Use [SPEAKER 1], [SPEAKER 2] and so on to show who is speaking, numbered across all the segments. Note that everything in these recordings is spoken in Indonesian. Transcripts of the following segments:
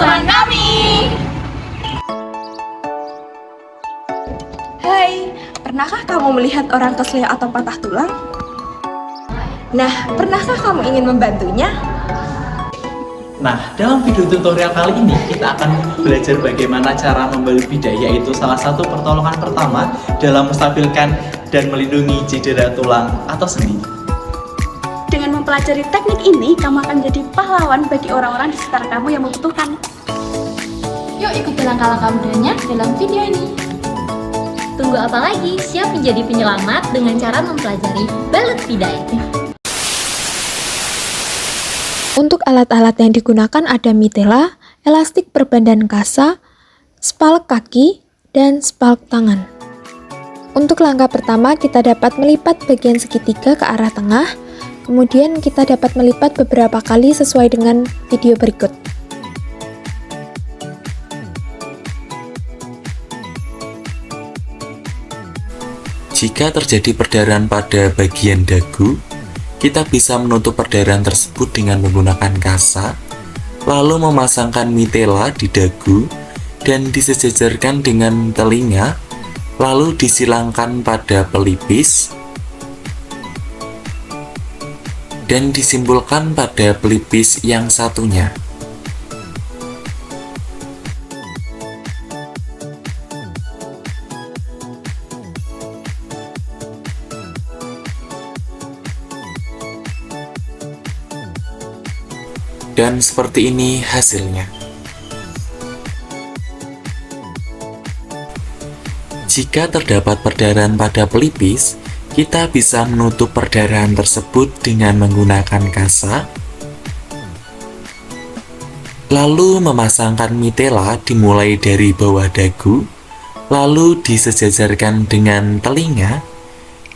[SPEAKER 1] susunan kami.
[SPEAKER 2] Hai, pernahkah kamu melihat orang kesleo atau patah tulang? Nah, pernahkah kamu ingin membantunya?
[SPEAKER 3] Nah, dalam video tutorial kali ini kita akan belajar bagaimana cara membalut bidah, yaitu salah satu pertolongan pertama dalam menstabilkan dan melindungi cedera tulang atau sendi.
[SPEAKER 1] Dengan mempelajari teknik ini, kamu akan menjadi pahlawan bagi orang-orang di sekitar kamu yang membutuhkan.
[SPEAKER 4] Yuk ikuti langkah-langkah mudahnya dalam video ini. Tunggu apa lagi? Siap menjadi penyelamat dengan cara mempelajari balut bidah.
[SPEAKER 2] Untuk alat-alat yang digunakan ada mitela, elastik perban kasa, spalk kaki, dan spalk tangan. Untuk langkah pertama, kita dapat melipat bagian segitiga ke arah tengah, kemudian kita dapat melipat beberapa kali sesuai dengan video berikut.
[SPEAKER 5] Jika terjadi perdarahan pada bagian dagu, kita bisa menutup perdarahan tersebut dengan menggunakan kasa, lalu memasangkan mitela di dagu dan disejajarkan dengan telinga, lalu disilangkan pada pelipis dan disimpulkan pada pelipis yang satunya. Dan seperti ini hasilnya. Jika terdapat perdarahan pada pelipis, kita bisa menutup perdarahan tersebut dengan menggunakan kasa, lalu memasangkan mitela dimulai dari bawah dagu, lalu disejajarkan dengan telinga,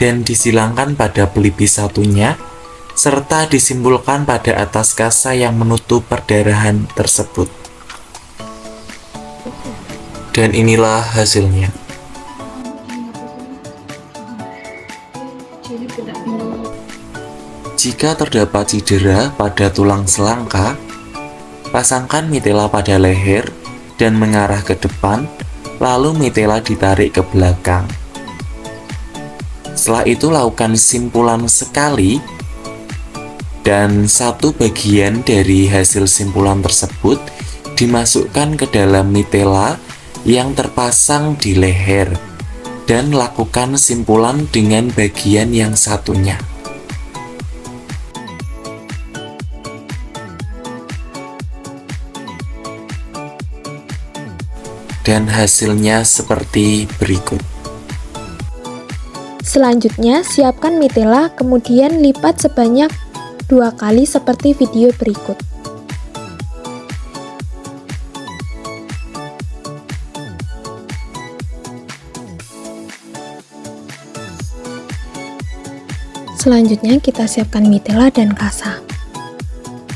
[SPEAKER 5] dan disilangkan pada pelipis satunya, serta disimpulkan pada atas kasa yang menutup perdarahan tersebut. Dan inilah hasilnya. Jika terdapat cedera pada tulang selangka, pasangkan mitela pada leher dan mengarah ke depan, lalu mitela ditarik ke belakang. Setelah itu lakukan simpulan sekali, dan satu bagian dari hasil simpulan tersebut dimasukkan ke dalam mitela yang terpasang di leher dan lakukan simpulan dengan bagian yang satunya. Dan hasilnya seperti berikut.
[SPEAKER 2] Selanjutnya, siapkan mitela, kemudian lipat sebanyak 2 kali seperti video berikut. Selanjutnya kita siapkan mitela dan kasa.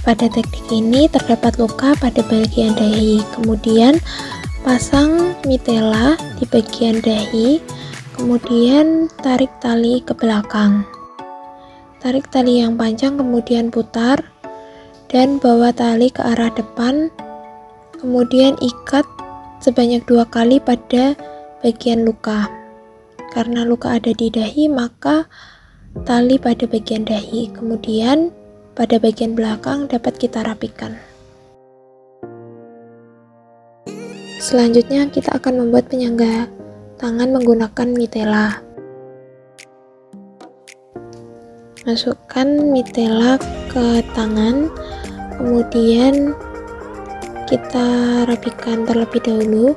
[SPEAKER 2] Pada teknik ini terdapat luka pada bagian dahi, kemudian pasang mitela di bagian dahi, kemudian tarik tali ke belakang. Tarik tali yang panjang, kemudian putar dan bawa tali ke arah depan, kemudian ikat sebanyak 2 kali pada bagian luka. Karena luka ada di dahi, maka tali pada bagian dahi, kemudian pada bagian belakang dapat kita rapikan. Selanjutnya kita akan membuat penyangga tangan menggunakan mitela. Masukkan mitela ke tangan, kemudian kita rapikan terlebih dahulu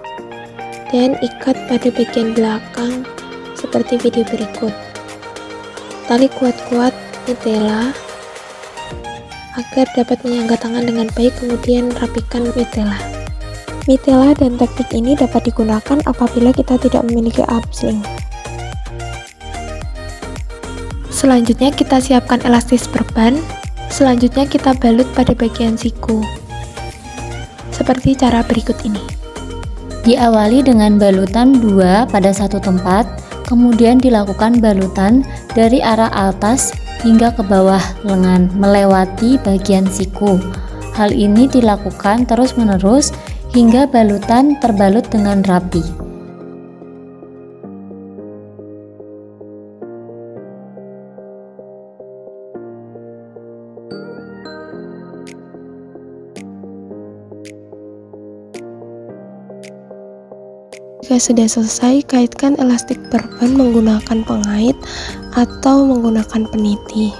[SPEAKER 2] dan ikat pada bagian belakang seperti video berikut. Tali kuat-kuat mitela agar dapat menyangga tangan dengan baik, kemudian rapikan mitela. Mitela dan teknik ini dapat digunakan apabila kita tidak memiliki arm sling. Selanjutnya kita siapkan elastis perban. Selanjutnya kita balut pada bagian siku seperti cara berikut ini.
[SPEAKER 4] Diawali dengan balutan 2 pada satu tempat, kemudian dilakukan balutan dari arah atas hingga ke bawah lengan melewati bagian siku. Hal ini dilakukan terus-menerus hingga balutan terbalut dengan rapi.
[SPEAKER 2] Jika sudah selesai, kaitkan elastik perban menggunakan pengait atau menggunakan peniti.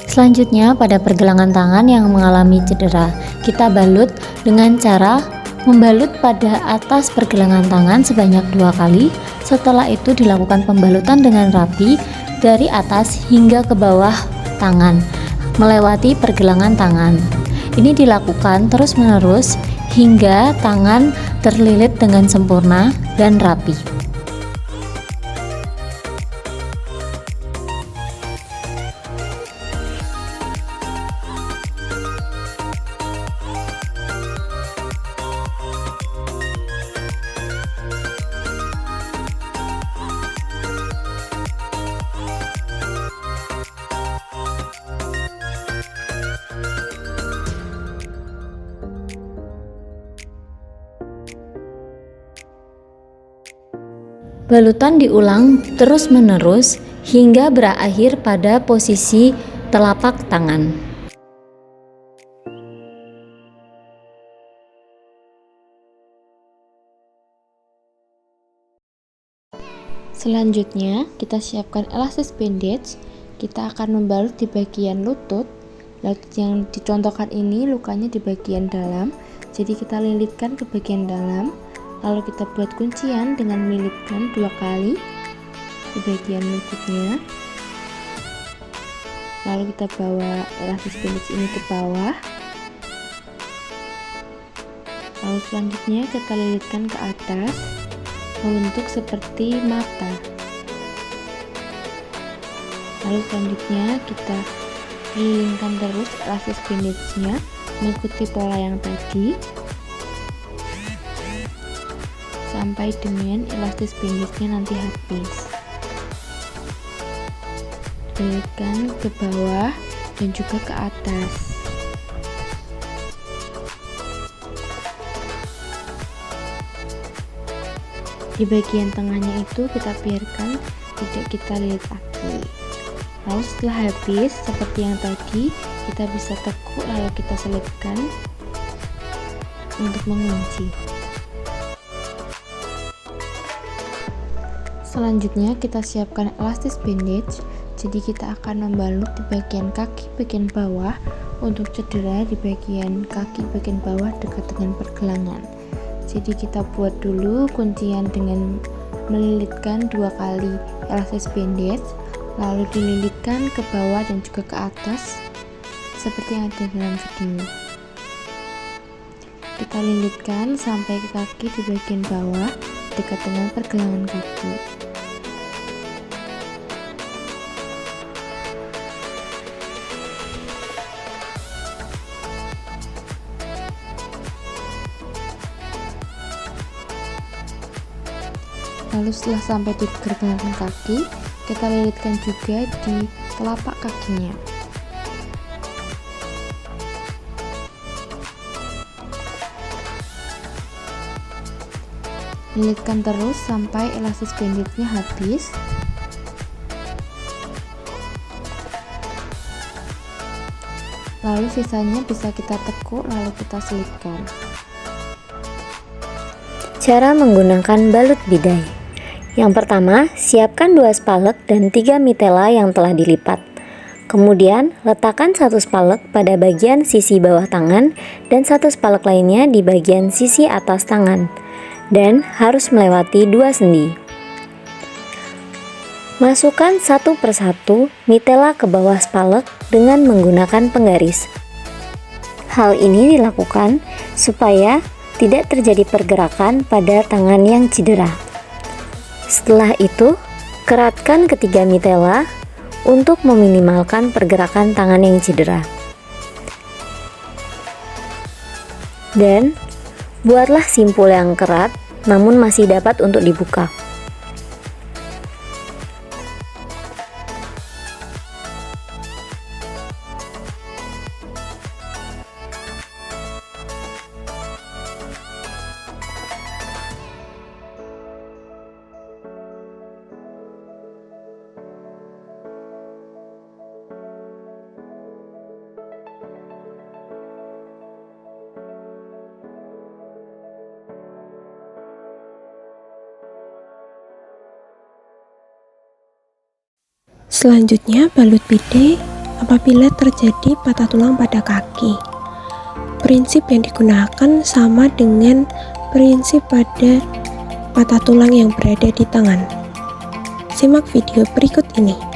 [SPEAKER 4] Selanjutnya, pada pergelangan tangan yang mengalami cedera, kita balut dengan cara membalut pada atas pergelangan tangan sebanyak 2 kali. Setelah itu dilakukan pembalutan dengan rapi dari atas hingga ke bawah tangan, melewati pergelangan tangan. Ini dilakukan terus-menerus hingga tangan terlilit dengan sempurna dan rapi. Balutan diulang terus-menerus hingga berakhir pada posisi telapak tangan.
[SPEAKER 2] Selanjutnya, kita siapkan elastis bandage. Kita akan membalut di bagian lutut. Lutut yang dicontohkan ini lukanya di bagian dalam, jadi kita lilitkan ke bagian dalam. Lalu kita buat kuncian dengan melilitkan 2 kali di bagian lututnya. Lalu kita bawa elastis bandage ini ke bawah. Lalu selanjutnya kita lilitkan ke atas membentuk seperti mata. Lalu selanjutnya kita kelilingkan terus elastis bandage-nya mengikuti pola yang tadi sampai dengan elastis bandage-nya nanti habis. Lilitkan ke bawah dan juga ke atas. Di bagian tengahnya itu kita biarkan tidak kita lilit lagi. Lalu setelah habis seperti yang tadi, kita bisa tekuk lalu kita selipkan untuk mengunci. Selanjutnya kita siapkan elastis bandage. Jadi kita akan membalut di bagian kaki bagian bawah untuk cedera di bagian kaki bagian bawah dekat dengan pergelangan. Jadi kita buat dulu kuncian dengan melilitkan 2 kali elastis bandage, lalu dililitkan ke bawah dan juga ke atas seperti yang ada dalam video. Kita lilitkan sampai ke kaki di bagian bawah dekat dengan pergelangan kaki. Lalu setelah sampai di pergelangan kaki, kita lilitkan juga di telapak kakinya. Lilitkan terus sampai elastis bandage-nya habis. Lalu sisanya bisa kita tekuk lalu kita selipkan.
[SPEAKER 4] Cara menggunakan balut bidai. Yang pertama, siapkan 2 spalek dan 3 mitela yang telah dilipat. Kemudian, letakkan 1 spalek pada bagian sisi bawah tangan dan 1 spalek lainnya di bagian sisi atas tangan, dan harus melewati 2 sendi. Masukkan satu persatu mitela ke bawah spalek dengan menggunakan penggaris. Hal ini dilakukan supaya tidak terjadi pergerakan pada tangan yang cedera. Setelah itu, keratkan ketiga mitela untuk meminimalkan pergerakan tangan yang cedera. Dan buatlah simpul yang kerat namun masih dapat untuk dibuka.
[SPEAKER 2] Selanjutnya, balut bidet apabila terjadi patah tulang pada kaki. Prinsip yang digunakan sama dengan prinsip pada patah tulang yang berada di tangan. Simak video berikut ini.